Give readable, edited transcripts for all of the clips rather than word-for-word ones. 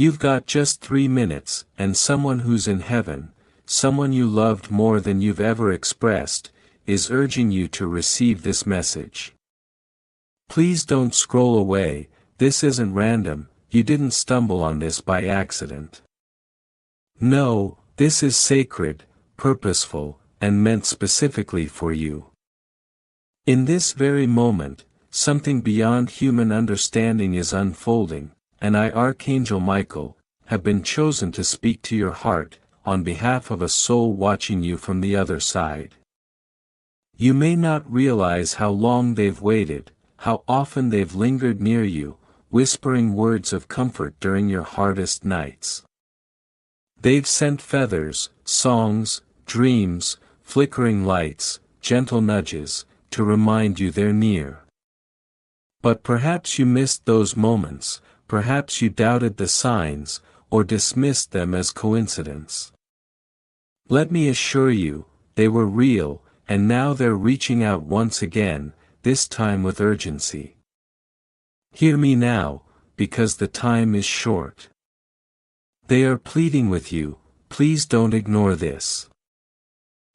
You've got just 3 minutes, and someone who's in heaven, someone you loved more than you've ever expressed, is urging you to receive this message. Please don't scroll away. This isn't random, you didn't stumble on this by accident. No, this is sacred, purposeful, and meant specifically for you. In this very moment, something beyond human understanding is unfolding, and I, Archangel Michael, have been chosen to speak to your heart, on behalf of a soul watching you from the other side. You may not realize how long they've waited, how often they've lingered near you, whispering words of comfort during your hardest nights. They've sent feathers, songs, dreams, flickering lights, gentle nudges, to remind you they're near. But perhaps you missed those moments, perhaps you doubted the signs, or dismissed them as coincidence. Let me assure you, they were real, and now they're reaching out once again, this time with urgency. Hear me now, because the time is short. They are pleading with you, please don't ignore this.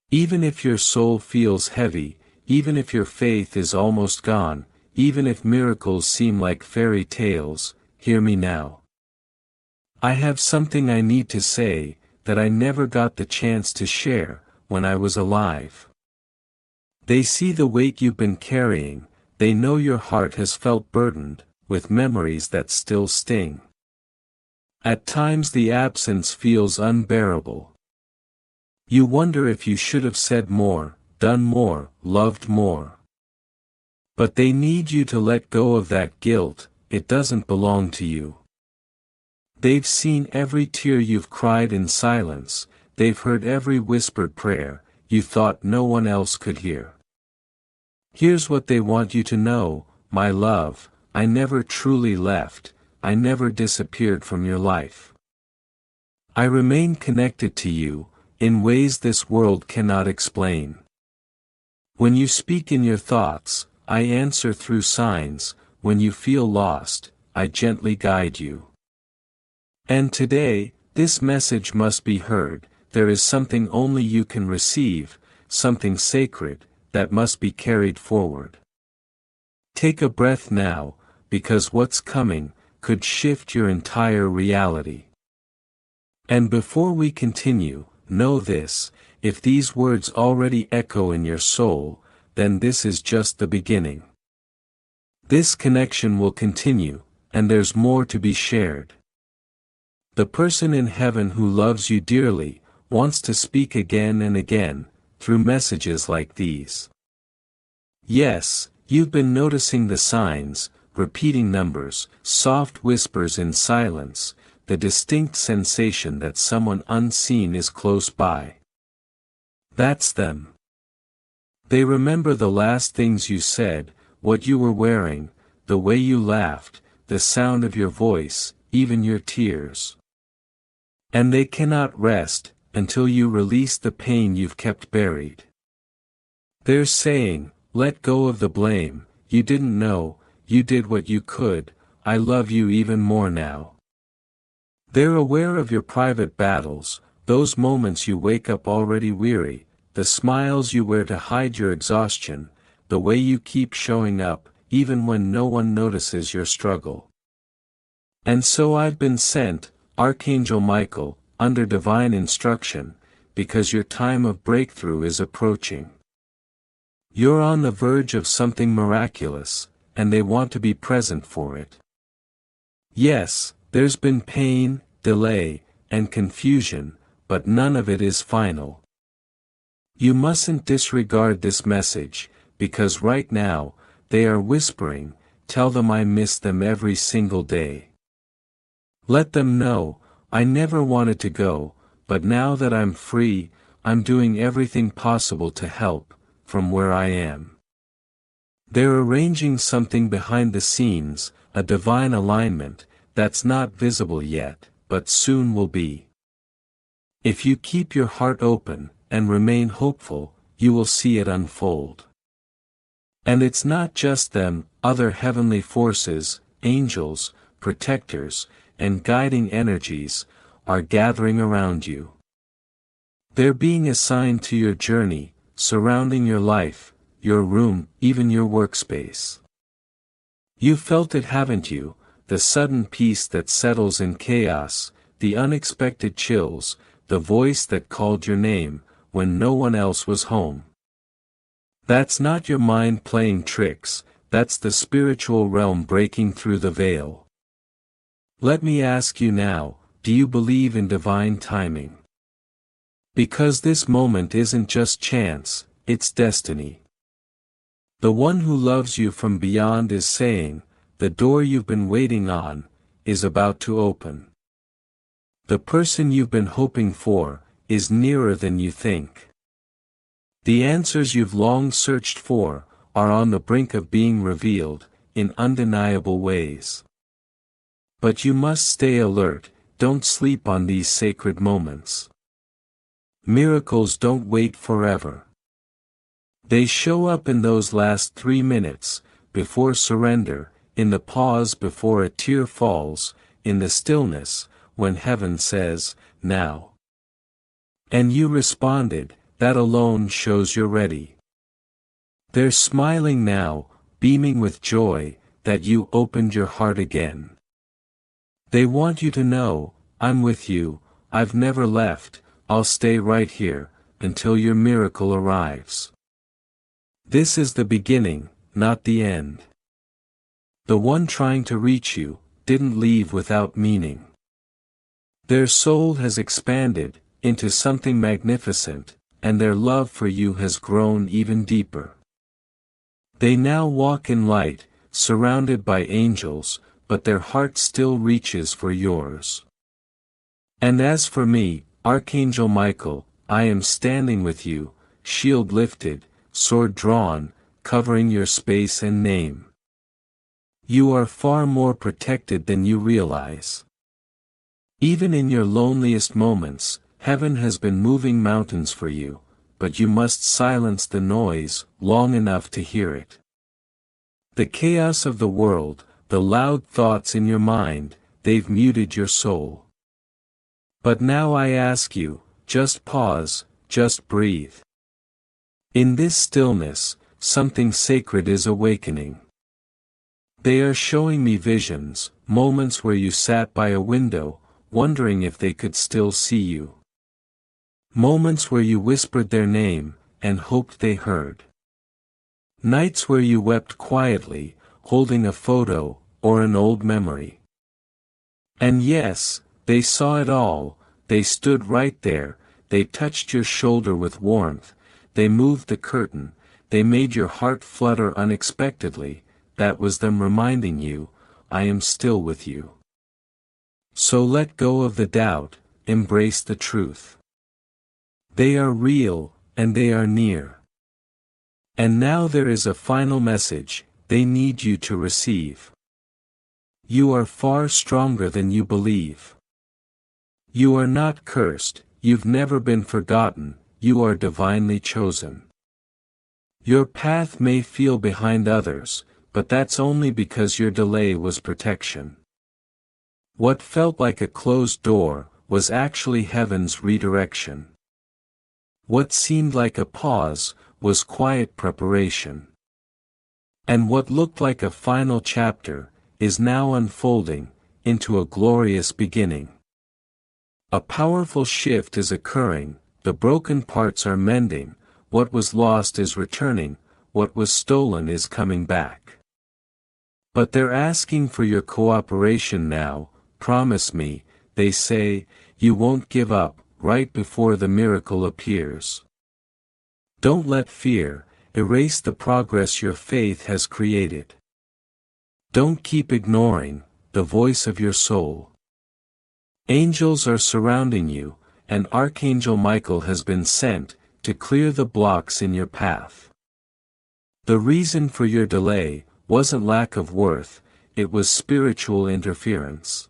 Even if your soul feels heavy, even if your faith is almost gone, even if miracles seem like fairy tales, hear me now. I have something I need to say, that I never got the chance to share, when I was alive. They see the weight you've been carrying, they know your heart has felt burdened, with memories that still sting. At times the absence feels unbearable. You wonder if you should have said more, done more, loved more. But they need you to let go of that guilt, it doesn't belong to you. They've seen every tear you've cried in silence, they've heard every whispered prayer, you thought no one else could hear. Here's what they want you to know, my love, I never truly left, I never disappeared from your life. I remain connected to you, in ways this world cannot explain. When you speak in your thoughts, I answer through signs, when you feel lost, I gently guide you. And today, this message must be heard, there is something only you can receive, something sacred, that must be carried forward. Take a breath now, because what's coming, could shift your entire reality. And before we continue, know this, if these words already echo in your soul, then this is just the beginning. This connection will continue, and there's more to be shared. The person in heaven who loves you dearly, wants to speak again and again, through messages like these. Yes, you've been noticing the signs, repeating numbers, soft whispers in silence, the distinct sensation that someone unseen is close by. That's them. They remember the last things you said, what you were wearing, the way you laughed, the sound of your voice, even your tears. And they cannot rest, until you release the pain you've kept buried. They're saying, let go of the blame, you didn't know, you did what you could, I love you even more now. They're aware of your private battles, those moments you wake up already weary, the smiles you wear to hide your exhaustion, the way you keep showing up, even when no one notices your struggle. And so I've been sent, Archangel Michael, under divine instruction, because your time of breakthrough is approaching. You're on the verge of something miraculous, and they want to be present for it. Yes, there's been pain, delay, and confusion, but none of it is final. You mustn't disregard this message, because right now, they are whispering, tell them I miss them every single day. Let them know, I never wanted to go, but now that I'm free, I'm doing everything possible to help, from where I am. They're arranging something behind the scenes, a divine alignment, that's not visible yet, but soon will be. If you keep your heart open, and remain hopeful, you will see it unfold. And it's not just them, other heavenly forces, angels, protectors, and guiding energies, are gathering around you. They're being assigned to your journey, surrounding your life, your room, even your workspace. You've felt it, haven't you? The sudden peace that settles in chaos, the unexpected chills, the voice that called your name, when no one else was home. That's not your mind playing tricks, that's the spiritual realm breaking through the veil. Let me ask you now, do you believe in divine timing? Because this moment isn't just chance, it's destiny. The one who loves you from beyond is saying, the door you've been waiting on, is about to open. The person you've been hoping for, is nearer than you think. The answers you've long searched for, are on the brink of being revealed, in undeniable ways. But you must stay alert, don't sleep on these sacred moments. Miracles don't wait forever. They show up in those last 3 minutes, before surrender, in the pause before a tear falls, in the stillness, when heaven says, now. And you responded, that alone shows you're ready. They're smiling now, beaming with joy, that you opened your heart again. They want you to know, I'm with you, I've never left, I'll stay right here, until your miracle arrives. This is the beginning, not the end. The one trying to reach you, didn't leave without meaning. Their soul has expanded, into something magnificent, and their love for you has grown even deeper. They now walk in light, surrounded by angels, but their heart still reaches for yours. And as for me, Archangel Michael, I am standing with you, shield lifted, sword drawn, covering your space and name. You are far more protected than you realize. Even in your loneliest moments, heaven has been moving mountains for you, but you must silence the noise, long enough to hear it. The chaos of the world, the loud thoughts in your mind, they've muted your soul. But now I ask you, just pause, just breathe. In this stillness, something sacred is awakening. They are showing me visions, moments where you sat by a window, wondering if they could still see you. Moments where you whispered their name, and hoped they heard. Nights where you wept quietly, holding a photo, or an old memory. And yes, they saw it all, they stood right there, they touched your shoulder with warmth, they moved the curtain, they made your heart flutter unexpectedly, that was them reminding you, I am still with you. So let go of the doubt, embrace the truth. They are real, and they are near. And now there is a final message, they need you to receive. You are far stronger than you believe. You are not cursed, you've never been forgotten, you are divinely chosen. Your path may feel behind others, but that's only because your delay was protection. What felt like a closed door, was actually heaven's redirection. What seemed like a pause, was quiet preparation. And what looked like a final chapter, is now unfolding, into a glorious beginning. A powerful shift is occurring, the broken parts are mending, what was lost is returning, what was stolen is coming back. But they're asking for your cooperation now, promise me, they say, you won't give up, right before the miracle appears. Don't let fear erase the progress your faith has created. Don't keep ignoring the voice of your soul. Angels are surrounding you, and Archangel Michael has been sent to clear the blocks in your path. The reason for your delay wasn't lack of worth, it was spiritual interference.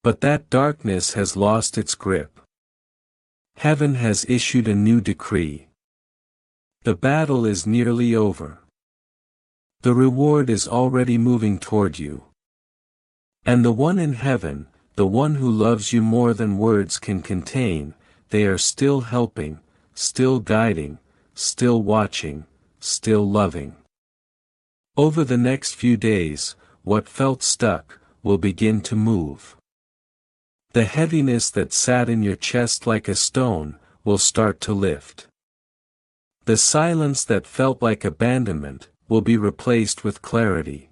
But that darkness has lost its grip. Heaven has issued a new decree. The battle is nearly over. The reward is already moving toward you. And the one in heaven, the one who loves you more than words can contain, they are still helping, still guiding, still watching, still loving. Over the next few days, what felt stuck, will begin to move. The heaviness that sat in your chest like a stone, will start to lift. The silence that felt like abandonment, will be replaced with clarity.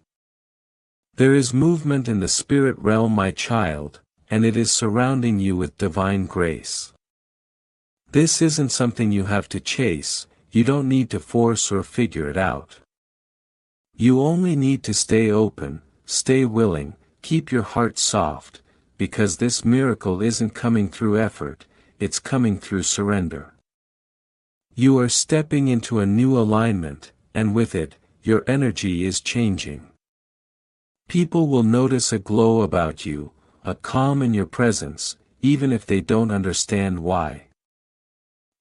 There is movement in the spirit realm, my child, and it is surrounding you with divine grace. This isn't something you have to chase, you don't need to force or figure it out. You only need to stay open, stay willing, keep your heart soft, because this miracle isn't coming through effort, it's coming through surrender. You are stepping into a new alignment, and with it, your energy is changing. People will notice a glow about you, a calm in your presence, even if they don't understand why.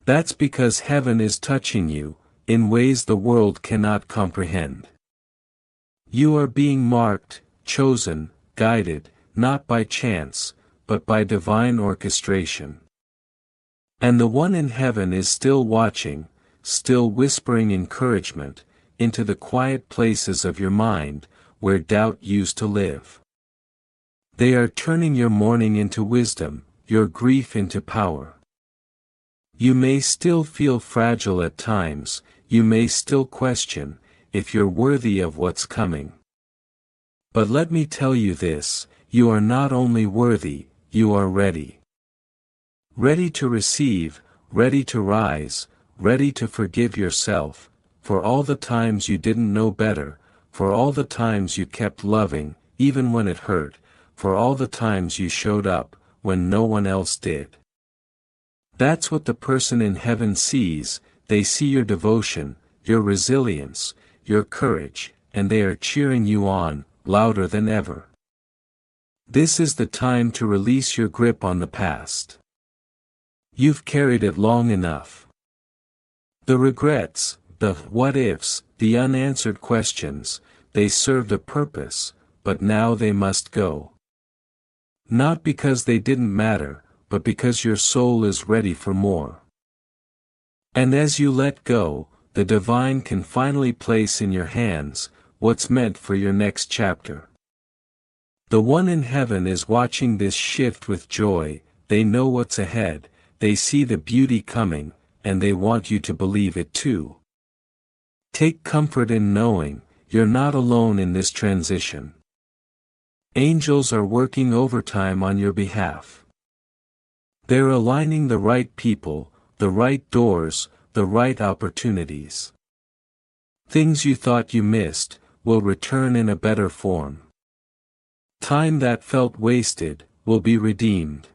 That's because heaven is touching you, in ways the world cannot comprehend. You are being marked, chosen, guided, not by chance, but by divine orchestration. And the one in heaven is still watching, still whispering encouragement, into the quiet places of your mind, where doubt used to live. They are turning your mourning into wisdom, your grief into power. You may still feel fragile at times, you may still question, if you're worthy of what's coming. But let me tell you this, you are not only worthy, you are ready. Ready to receive, ready to rise, ready to forgive yourself, for all the times you didn't know better, for all the times you kept loving, even when it hurt, for all the times you showed up, when no one else did. That's what the person in heaven sees, they see your devotion, your resilience, your courage, and they are cheering you on, louder than ever. This is the time to release your grip on the past. You've carried it long enough. The regrets, the what-ifs, the unanswered questions, they served a purpose, but now they must go. Not because they didn't matter, but because your soul is ready for more. And as you let go, the divine can finally place in your hands, what's meant for your next chapter. The one in heaven is watching this shift with joy, they know what's ahead, they see the beauty coming, and they want you to believe it too. Take comfort in knowing, you're not alone in this transition. Angels are working overtime on your behalf. They're aligning the right people, the right doors, the right opportunities. Things you thought you missed, will return in a better form. Time that felt wasted, will be redeemed.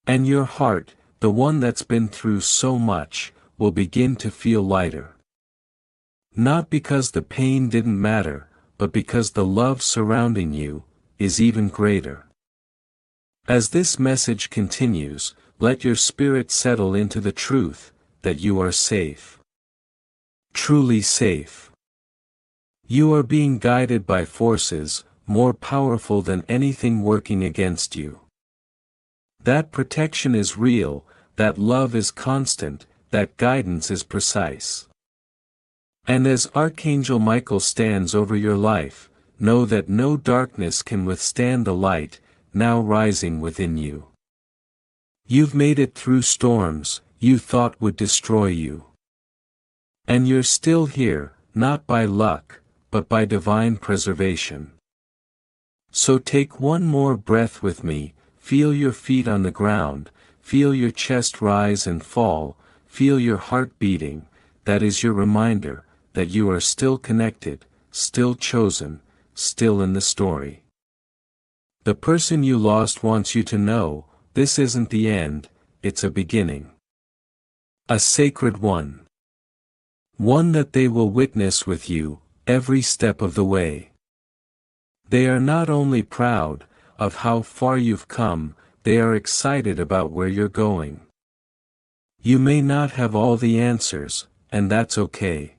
And your heart, the one that's been through so much, will begin to feel lighter. Not because the pain didn't matter, but because the love surrounding you, is even greater. As this message continues, let your spirit settle into the truth, that you are safe. Truly safe. You are being guided by forces, more powerful than anything working against you. That protection is real, that love is constant, that guidance is precise. And as Archangel Michael stands over your life, know that no darkness can withstand the light, now rising within you. You've made it through storms, you thought would destroy you. And you're still here, not by luck, but by divine preservation. So take one more breath with me, feel your feet on the ground, feel your chest rise and fall, feel your heart beating, that is your reminder, that you are still connected, still chosen, still in the story. The person you lost wants you to know, this isn't the end, it's a beginning. A sacred one. One that they will witness with you, every step of the way. They are not only proud of how far you've come, they are excited about where you're going. You may not have all the answers, and that's okay.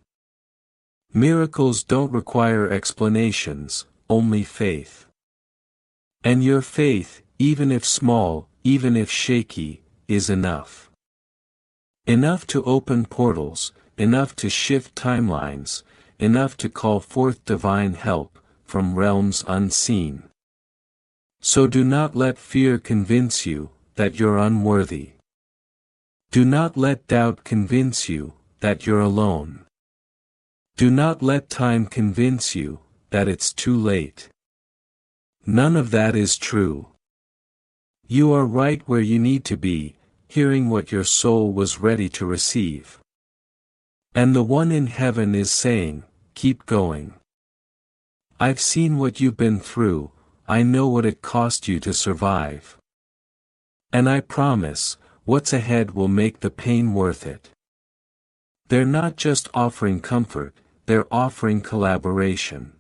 Miracles don't require explanations, only faith. And your faith, even if small, even if shaky, is enough. Enough to open portals, enough to shift timelines, enough to call forth divine help from realms unseen. So do not let fear convince you that you're unworthy. Do not let doubt convince you that you're alone. Do not let time convince you that it's too late. None of that is true. You are right where you need to be, hearing what your soul was ready to receive. And the one in heaven is saying, keep going. I've seen what you've been through, I know what it cost you to survive. And I promise, what's ahead will make the pain worth it. They're not just offering comfort, they're offering collaboration.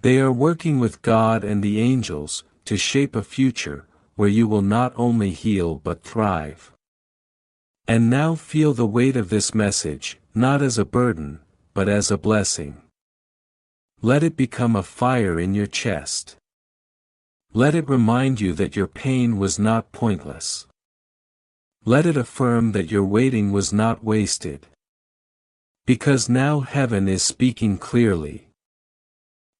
They are working with God and the angels to shape a future where you will not only heal but thrive. And now feel the weight of this message, not as a burden, but as a blessing. Let it become a fire in your chest. Let it remind you that your pain was not pointless. Let it affirm that your waiting was not wasted. Because now heaven is speaking clearly.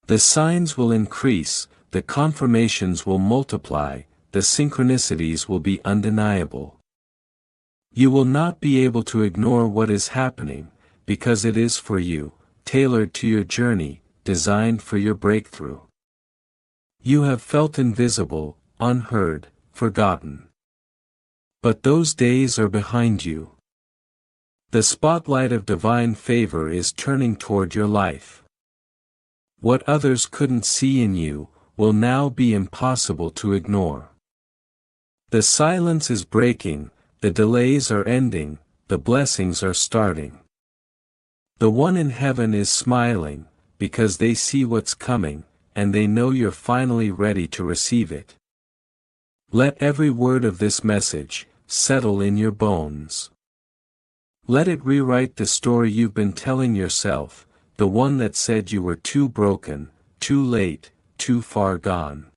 The signs will increase, the confirmations will multiply, the synchronicities will be undeniable. You will not be able to ignore what is happening, because it is for you, tailored to your journey, designed for your breakthrough. You have felt invisible, unheard, forgotten. But those days are behind you. The spotlight of divine favor is turning toward your life. What others couldn't see in you, will now be impossible to ignore. The silence is breaking, the delays are ending, the blessings are starting. The one in heaven is smiling, because they see what's coming, and they know you're finally ready to receive it. Let every word of this message settle in your bones. Let it rewrite the story you've been telling yourself, the one that said you were too broken, too late, too far gone.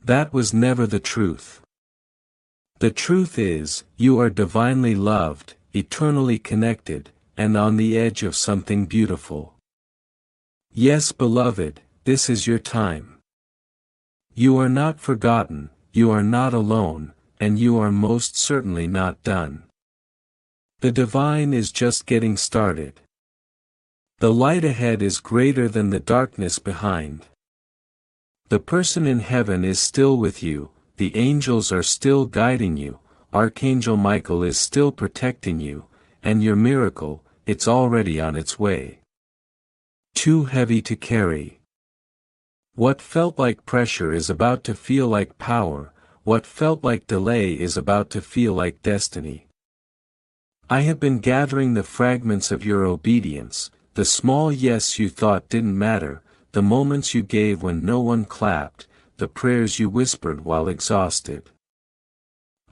That was never the truth. The truth is, you are divinely loved, eternally connected, and on the edge of something beautiful. Yes, beloved, this is your time. You are not forgotten, you are not alone, and you are most certainly not done. The divine is just getting started. The light ahead is greater than the darkness behind. The person in heaven is still with you, the angels are still guiding you, Archangel Michael is still protecting you, and your miracle, it's already on its way. Too heavy to carry. What felt like pressure is about to feel like power, what felt like delay is about to feel like destiny. I have been gathering the fragments of your obedience, the small yes you thought didn't matter, the moments you gave when no one clapped, the prayers you whispered while exhausted.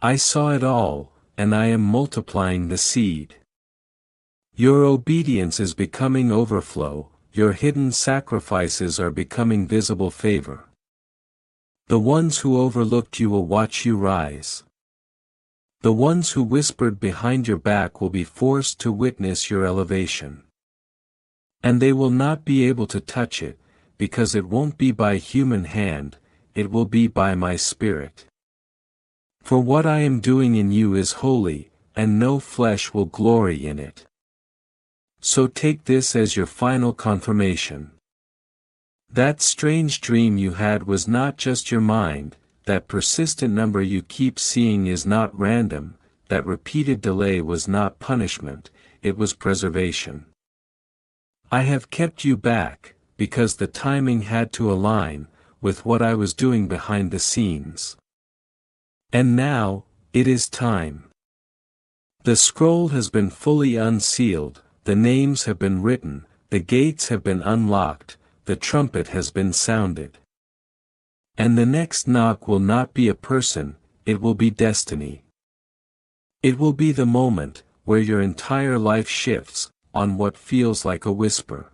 I saw it all, and I am multiplying the seed. Your obedience is becoming overflow, your hidden sacrifices are becoming visible favor. The ones who overlooked you will watch you rise. The ones who whispered behind your back will be forced to witness your elevation. And they will not be able to touch it, because it won't be by human hand, it will be by my Spirit. For what I am doing in you is holy, and no flesh will glory in it. So take this as your final confirmation. That strange dream you had was not just your mind, that persistent number you keep seeing is not random, that repeated delay was not punishment, it was preservation. I have kept you back, because the timing had to align with what I was doing behind the scenes. And now, it is time. The scroll has been fully unsealed, the names have been written, the gates have been unlocked, the trumpet has been sounded. And the next knock will not be a person, it will be destiny. It will be the moment where your entire life shifts on what feels like a whisper.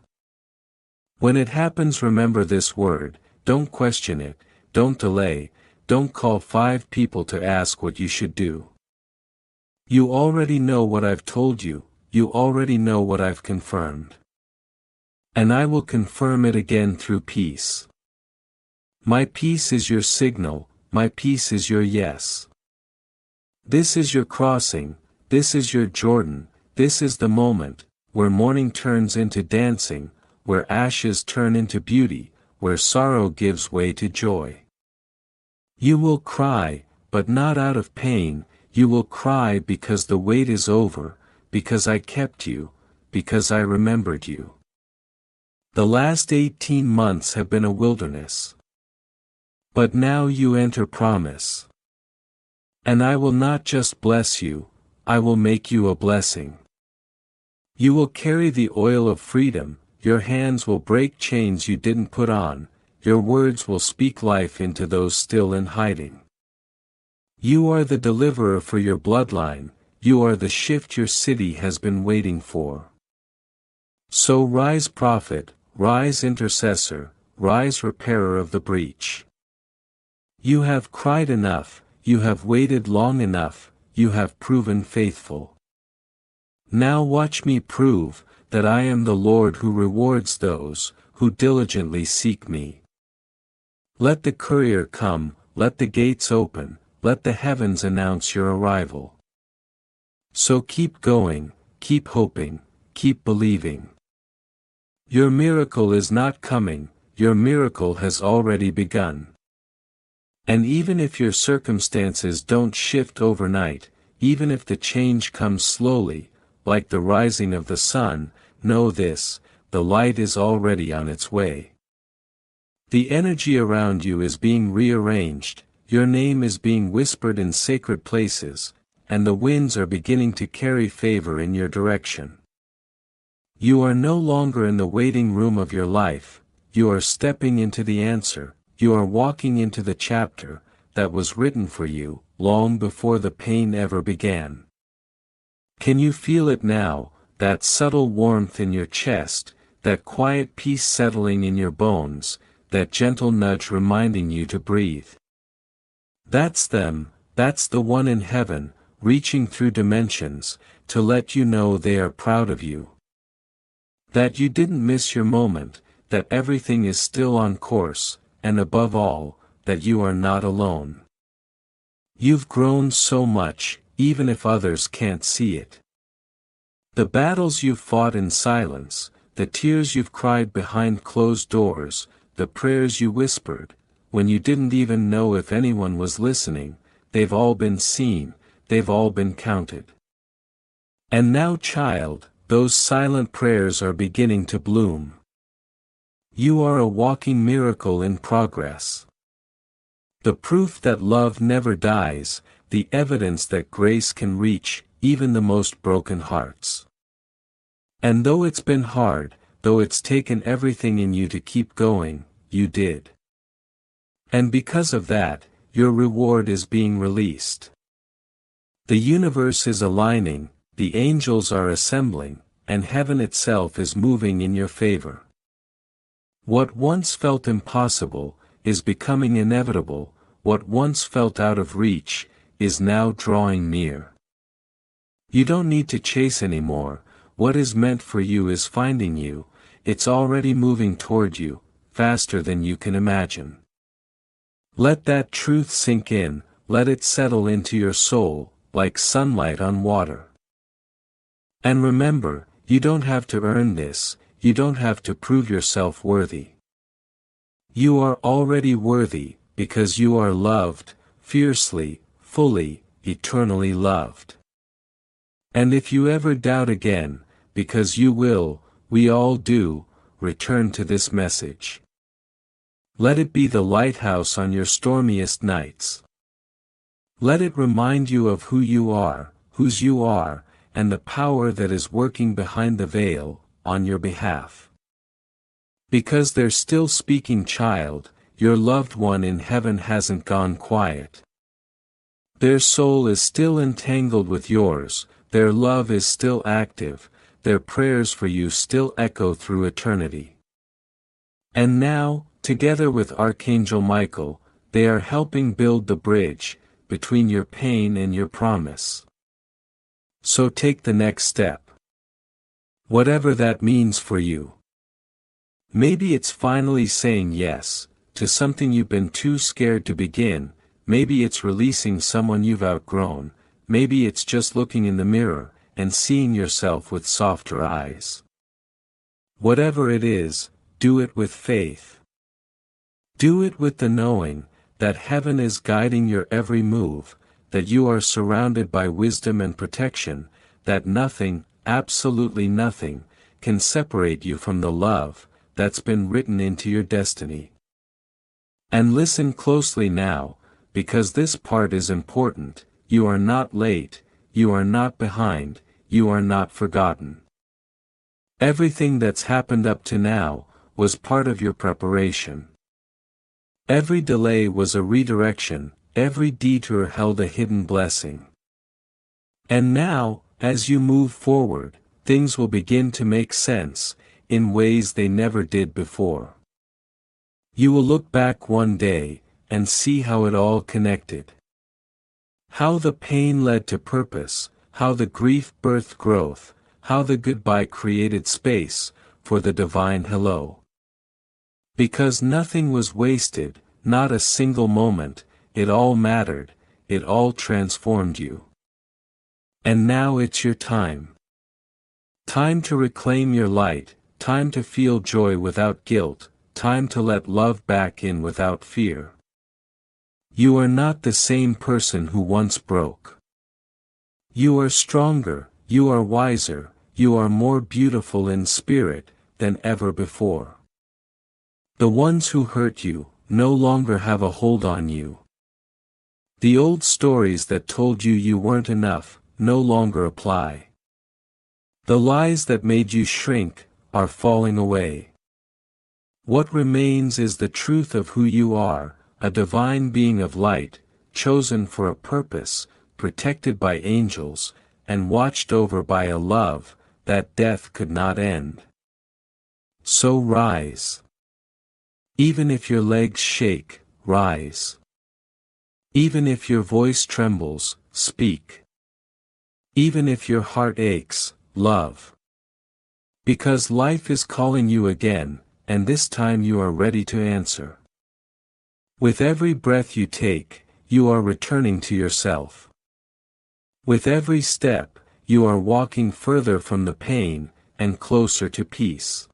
When it happens, remember this word, don't question it, don't delay, don't call 5 people to ask what you should do. You already know what I've told you, you already know what I've confirmed. And I will confirm it again through peace. My peace is your signal, my peace is your yes. This is your crossing, this is your Jordan, this is the moment, where mourning turns into dancing, where ashes turn into beauty, where sorrow gives way to joy. You will cry, but not out of pain, you will cry because the wait is over, because I kept you, because I remembered you. The last 18 months have been a wilderness. But now you enter promise. And I will not just bless you, I will make you a blessing. You will carry the oil of freedom, your hands will break chains you didn't put on, your words will speak life into those still in hiding. You are the deliverer for your bloodline, you are the shift your city has been waiting for. So rise prophet, rise intercessor, rise repairer of the breach. You have cried enough, you have waited long enough, you have proven faithful. Now watch me prove that I am the Lord who rewards those who diligently seek me. Let the courier come, let the gates open, let the heavens announce your arrival. So keep going, keep hoping, keep believing. Your miracle is not coming, your miracle has already begun. And even if your circumstances don't shift overnight, even if the change comes slowly, like the rising of the sun, know this, the light is already on its way. The energy around you is being rearranged, your name is being whispered in sacred places, and the winds are beginning to carry favor in your direction. You are no longer in the waiting room of your life, you are stepping into the answer, you are walking into the chapter that was written for you, long before the pain ever began. Can you feel it now, that subtle warmth in your chest, that quiet peace settling in your bones, that gentle nudge reminding you to breathe? That's them, that's the one in heaven, reaching through dimensions, to let you know they are proud of you. That you didn't miss your moment, that everything is still on course, and above all, that you are not alone. You've grown so much, even if others can't see it. The battles you've fought in silence, the tears you've cried behind closed doors, the prayers you whispered, when you didn't even know if anyone was listening, they've all been seen, they've all been counted. And now, child, those silent prayers are beginning to bloom. You are a walking miracle in progress. The proof that love never dies, the evidence that grace can reach even the most broken hearts. And though it's been hard, though it's taken everything in you to keep going, you did. And because of that, your reward is being released. The universe is aligning, the angels are assembling, and heaven itself is moving in your favor. What once felt impossible, is becoming inevitable, what once felt out of reach, is now drawing near. You don't need to chase anymore, what is meant for you is finding you, it's already moving toward you, faster than you can imagine. Let that truth sink in, let it settle into your soul, like sunlight on water. And remember, you don't have to earn this, you don't have to prove yourself worthy. You are already worthy, because you are loved, fiercely, fully, eternally loved. And if you ever doubt again, because you will, we all do, return to this message. Let it be the lighthouse on your stormiest nights. Let it remind you of who you are, whose you are, and the power that is working behind the veil, on your behalf. Because they're still speaking, child, your loved one in heaven hasn't gone quiet. Their soul is still entangled with yours, their love is still active, their prayers for you still echo through eternity. And now, together with Archangel Michael, they are helping build the bridge between your pain and your promise. So take the next step. Whatever that means for you. Maybe it's finally saying yes to something you've been too scared to begin, maybe it's releasing someone you've outgrown, maybe it's just looking in the mirror and seeing yourself with softer eyes. Whatever it is, do it with faith. Do it with the knowing that heaven is guiding your every move, that you are surrounded by wisdom and protection, that nothing, absolutely nothing, can separate you from the love that's been written into your destiny. And listen closely now, because this part is important. You are not late, you are not behind, you are not forgotten. Everything that's happened up to now was part of your preparation. Every delay was a redirection, every detour held a hidden blessing. And now, as you move forward, things will begin to make sense, in ways they never did before. You will look back one day, and see how it all connected. How the pain led to purpose, how the grief birthed growth, how the goodbye created space for the divine hello. Because nothing was wasted, not a single moment, it all mattered, it all transformed you. And now it's your time. Time to reclaim your light, time to feel joy without guilt, time to let love back in without fear. You are not the same person who once broke. You are stronger, you are wiser, you are more beautiful in spirit than ever before. The ones who hurt you no longer have a hold on you. The old stories that told you you weren't enough no longer apply. The lies that made you shrink are falling away. What remains is the truth of who you are, a divine being of light, chosen for a purpose, protected by angels, and watched over by a love that death could not end. So rise. Even if your legs shake, rise. Even if your voice trembles, speak. Even if your heart aches, love. Because life is calling you again, and this time you are ready to answer. With every breath you take, you are returning to yourself. With every step, you are walking further from the pain, and closer to peace.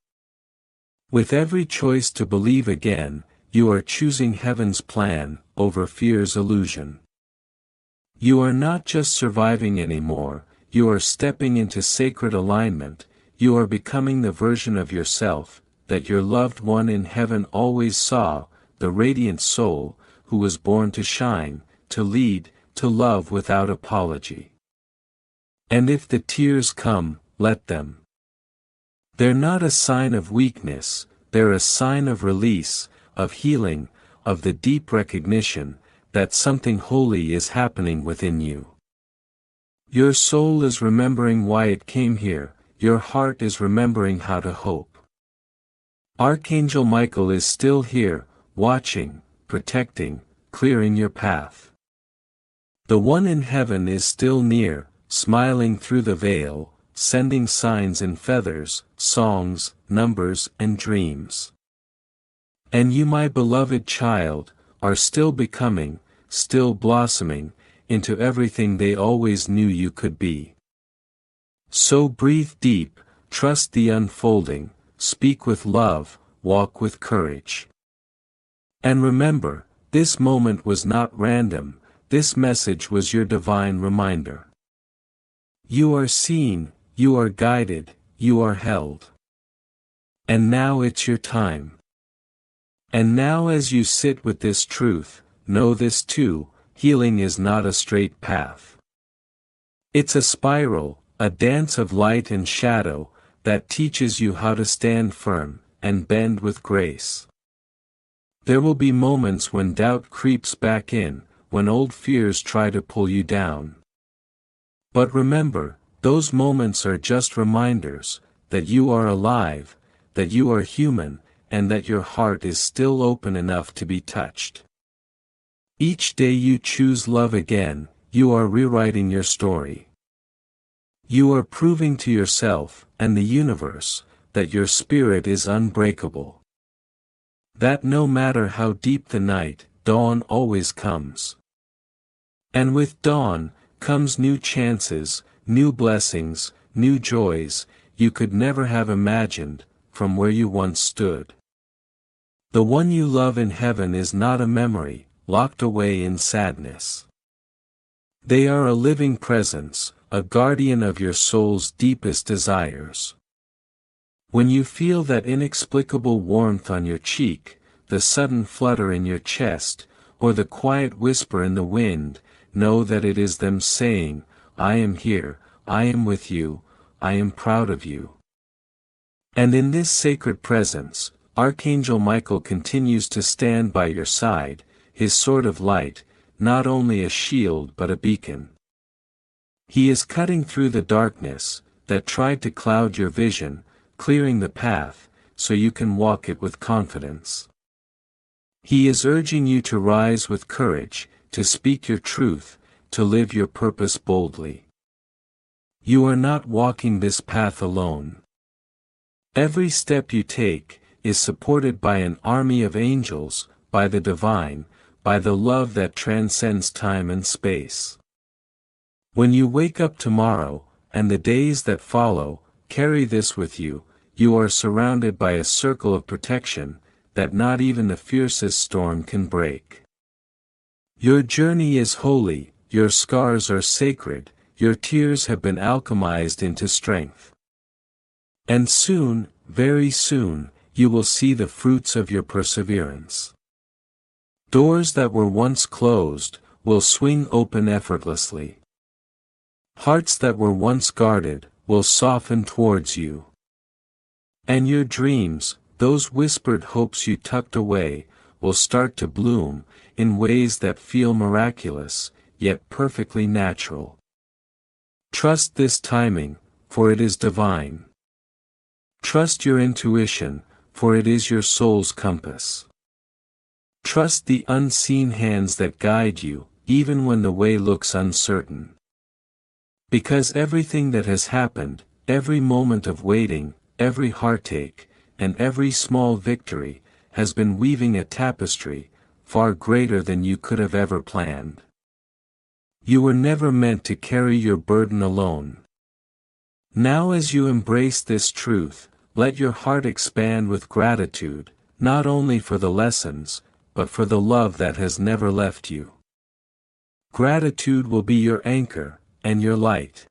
With every choice to believe again, you are choosing heaven's plan, over fear's illusion. You are not just surviving anymore, you are stepping into sacred alignment, you are becoming the version of yourself, that your loved one in heaven always saw, the radiant soul, who was born to shine, to lead, to love without apology. And if the tears come, let them. They're not a sign of weakness, they're a sign of release, of healing, of the deep recognition, that something holy is happening within you. Your soul is remembering why it came here, your heart is remembering how to hope. Archangel Michael is still here, watching, protecting, clearing your path. The one in heaven is still near, smiling through the veil, sending signs and feathers, songs, numbers and dreams. And you, my beloved child, are still becoming, still blossoming, into everything they always knew you could be. So breathe deep, trust the unfolding, speak with love, walk with courage. And remember, this moment was not random, this message was your divine reminder. You are seen, you are guided, you are held. And now it's your time. And now as you sit with this truth, know this too, healing is not a straight path. It's a spiral, a dance of light and shadow, that teaches you how to stand firm, and bend with grace. There will be moments when doubt creeps back in, when old fears try to pull you down. But remember, those moments are just reminders, that you are alive, that you are human, and that your heart is still open enough to be touched. Each day you choose love again, you are rewriting your story. You are proving to yourself, and the universe, that your spirit is unbreakable. That no matter how deep the night, dawn always comes. And with dawn, comes new chances, new blessings, new joys, you could never have imagined, from where you once stood. The one you love in heaven is not a memory, locked away in sadness. They are a living presence, a guardian of your soul's deepest desires. When you feel that inexplicable warmth on your cheek, the sudden flutter in your chest, or the quiet whisper in the wind, know that it is them saying, I am here, I am with you, I am proud of you. And in this sacred presence, Archangel Michael continues to stand by your side, his sword of light, not only a shield but a beacon. He is cutting through the darkness that tried to cloud your vision, clearing the path, so you can walk it with confidence. He is urging you to rise with courage, to speak your truth, to live your purpose boldly. You are not walking this path alone. Every step you take is supported by an army of angels, by the divine, by the love that transcends time and space. When you wake up tomorrow, and the days that follow, carry this with you, you are surrounded by a circle of protection, that not even the fiercest storm can break. Your journey is holy, your scars are sacred, your tears have been alchemized into strength. And soon, very soon, you will see the fruits of your perseverance. Doors that were once closed, will swing open effortlessly. Hearts that were once guarded, will soften towards you. And your dreams, those whispered hopes you tucked away, will start to bloom, in ways that feel miraculous, yet perfectly natural. Trust this timing, for it is divine. Trust your intuition, for it is your soul's compass. Trust the unseen hands that guide you, even when the way looks uncertain. Because everything that has happened, every moment of waiting, every heartache, and every small victory, has been weaving a tapestry, far greater than you could have ever planned. You were never meant to carry your burden alone. Now as you embrace this truth, let your heart expand with gratitude, not only for the lessons, but for the love that has never left you. Gratitude will be your anchor, and your light.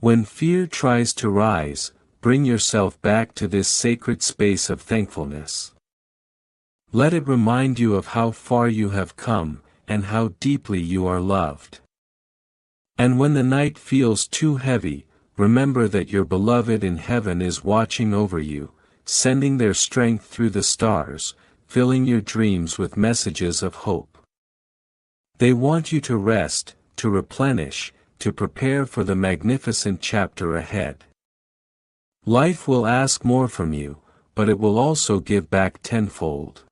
When fear tries to rise, bring yourself back to this sacred space of thankfulness. Let it remind you of how far you have come, and how deeply you are loved. And when the night feels too heavy, remember that your beloved in heaven is watching over you, sending their strength through the stars, filling your dreams with messages of hope. They want you to rest, to replenish, to prepare for the magnificent chapter ahead. Life will ask more from you, but it will also give back tenfold.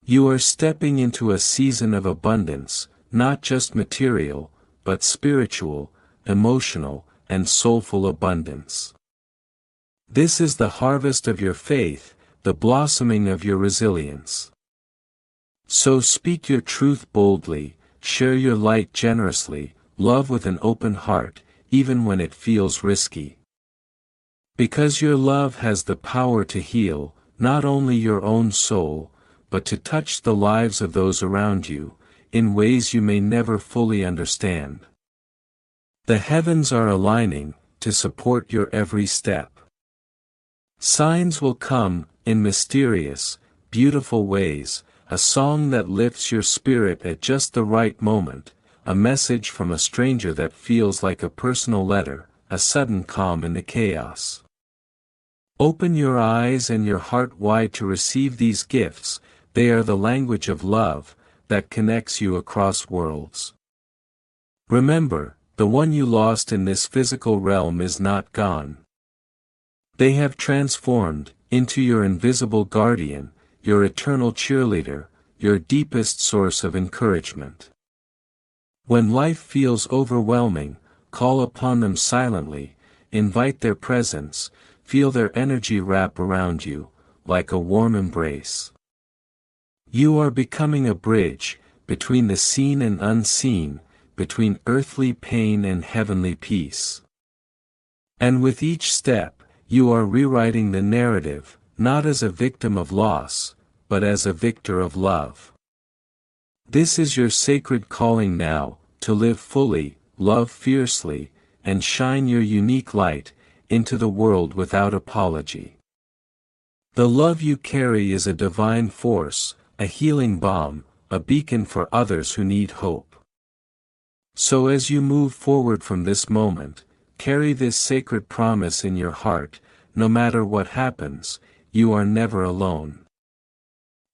You are stepping into a season of abundance, not just material, but spiritual, emotional, and soulful abundance. This is the harvest of your faith, the blossoming of your resilience. So speak your truth boldly, share your light generously, love with an open heart, even when it feels risky. Because your love has the power to heal, not only your own soul, but to touch the lives of those around you, in ways you may never fully understand. The heavens are aligning, to support your every step. Signs will come, in mysterious, beautiful ways, a song that lifts your spirit at just the right moment, a message from a stranger that feels like a personal letter, a sudden calm in the chaos. Open your eyes and your heart wide to receive these gifts. They are the language of love, that connects you across worlds. Remember, the one you lost in this physical realm is not gone. They have transformed, into your invisible guardian, your eternal cheerleader, your deepest source of encouragement. When life feels overwhelming, call upon them silently, invite their presence, feel their energy wrap around you, like a warm embrace. You are becoming a bridge, between the seen and unseen, between earthly pain and heavenly peace. And with each step, you are rewriting the narrative, not as a victim of loss, but as a victor of love. This is your sacred calling now, to live fully, love fiercely, and shine your unique light into the world without apology. The love you carry is a divine force, a healing balm, a beacon for others who need hope. So as you move forward from this moment, carry this sacred promise in your heart: no matter what happens, you are never alone.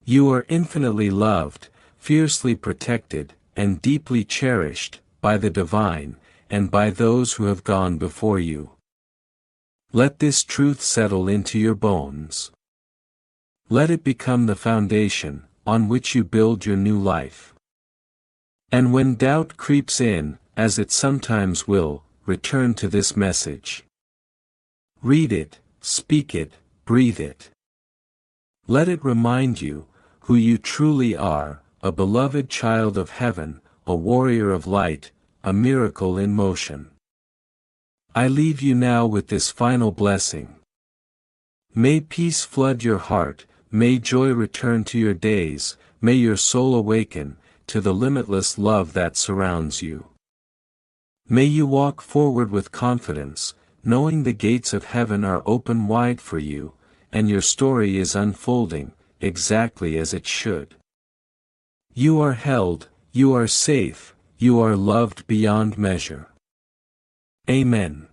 You are infinitely loved, fiercely protected, and deeply cherished, by the divine, and by those who have gone before you. Let this truth settle into your bones. Let it become the foundation, on which you build your new life. And when doubt creeps in, as it sometimes will, return to this message. Read it, speak it, breathe it. Let it remind you who you truly are: a beloved child of heaven, a warrior of light, a miracle in motion. I leave you now with this final blessing. May peace flood your heart, may joy return to your days, may your soul awaken to the limitless love that surrounds you. May you walk forward with confidence, knowing the gates of heaven are open wide for you, and your story is unfolding, exactly as it should. You are held, you are safe, you are loved beyond measure. Amen.